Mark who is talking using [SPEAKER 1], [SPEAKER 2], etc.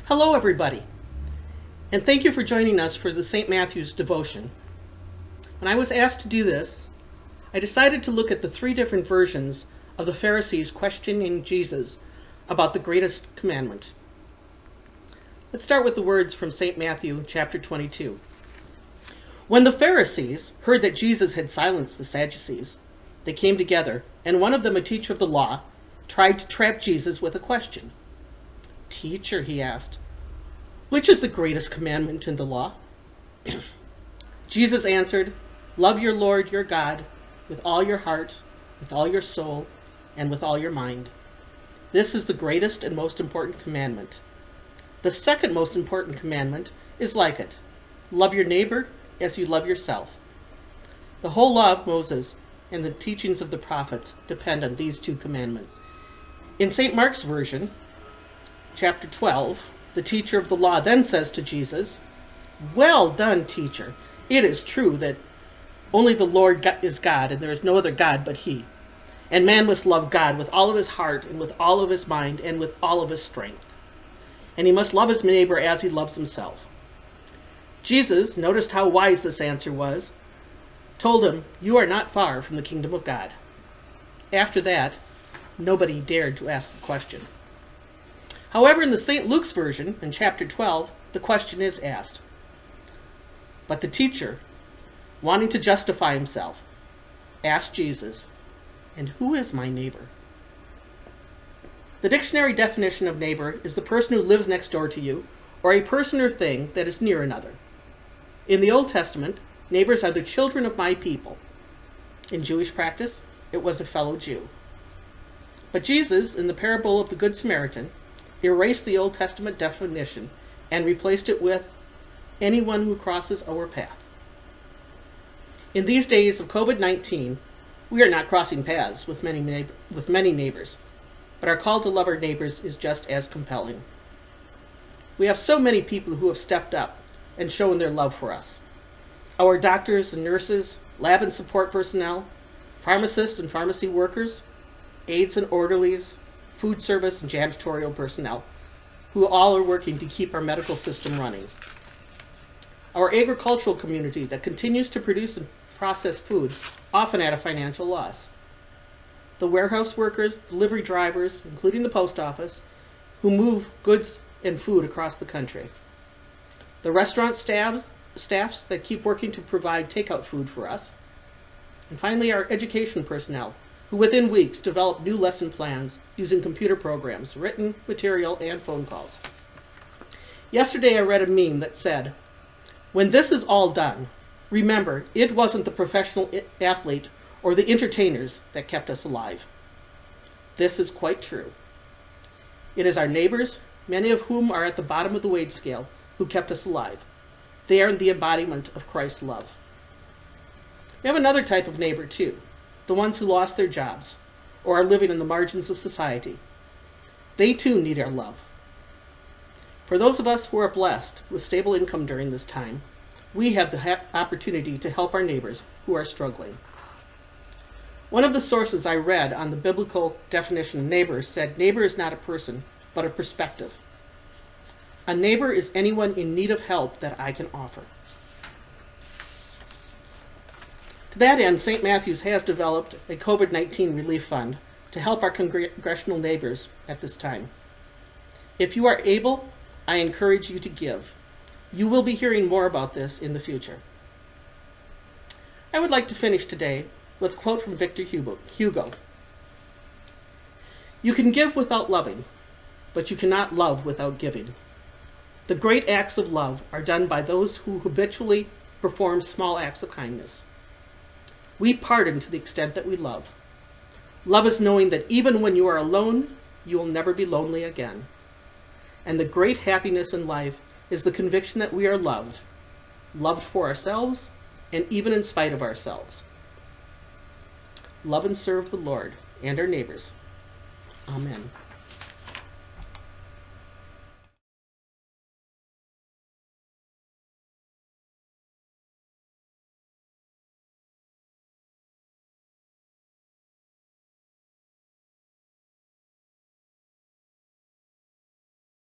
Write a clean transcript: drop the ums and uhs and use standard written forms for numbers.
[SPEAKER 1] Hello, everybody, and thank you for joining us for the St. Matthew's devotion. When I was asked to do this, I decided to look at the three different versions of the Pharisees questioning Jesus about the greatest commandment. Let's start with the words from St. Matthew chapter 22. When the Pharisees heard that Jesus had silenced the Sadducees, they came together, and one of them, a teacher of the law, tried to trap Jesus with a question. "Teacher," he asked, "which is the greatest commandment in the law?" Jesus answered, "Love your Lord your God with all your heart, with all your soul, and with all your mind. This is the greatest and most important commandment. The second most important commandment is like it. Love your neighbor as you love yourself. The whole law of Moses and the teachings of the prophets depend on these two commandments." In St. Mark's version, chapter 12, the teacher of the law then says to Jesus, "Well done, teacher. It is true that only the Lord is God, and there is no other God but He. And man must love God with all of his heart, and with all of his mind, and with all of his strength. And he must love his neighbor as he loves himself." Jesus noticed how wise this answer was, told him, "You are not far from the kingdom of God." After that, nobody dared to ask the question. However, in the St. Luke's version, in chapter 12, the question is asked. But the teacher, wanting to justify himself, asked Jesus, "And who is my neighbor?" The dictionary definition of neighbor is the person who lives next door to you, or a person or thing that is near another. In the Old Testament, neighbors are the children of my people. In Jewish practice, it was a fellow Jew. But Jesus, in the parable of the Good Samaritan, erased the Old Testament definition and replaced it with anyone who crosses our path. In these days of COVID-19, we are not crossing paths with many neighbors, but our call to love our neighbors is just as compelling. We have so many people who have stepped up and shown their love for us. Our doctors and nurses, lab and support personnel, pharmacists and pharmacy workers, aides and orderlies, food service and janitorial personnel, who all are working to keep our medical system running. Our agricultural community that continues to produce and process food, often at a financial loss. The warehouse workers, delivery drivers, including the post office, who move goods and food across the country. The restaurant staffs that keep working to provide takeout food for us. And finally, our education personnel, who within weeks develop new lesson plans using computer programs, written material, and phone calls. Yesterday I read a meme that said, "When this is all done, remember, it wasn't the professional athlete or the entertainers that kept us alive." This is quite true. It is our neighbors, many of whom are at the bottom of the wage scale, who kept us alive. They are the embodiment of Christ's love. We have another type of neighbor too, the ones who lost their jobs or are living on the margins of society. They too need our love. For those of us who are blessed with stable income during this time, we have the opportunity to help our neighbors who are struggling. One of the sources I read on the biblical definition of neighbor said neighbor is not a person, but a perspective. A neighbor is anyone in need of help that I can offer. To that end, St. Matthew's has developed a COVID-19 relief fund to help our congregational neighbors at this time. If you are able, I encourage you to give. You will be hearing more about this in the future. I would like to finish today with a quote from Victor Hugo. "You can give without loving, but you cannot love without giving. The great acts of love are done by those who habitually perform small acts of kindness. We pardon to the extent that we love. Love is knowing that even when you are alone, you will never be lonely again. And the great happiness in life is the conviction that we are loved for ourselves and even in spite of ourselves. Love and serve the Lord and our neighbors. Amen."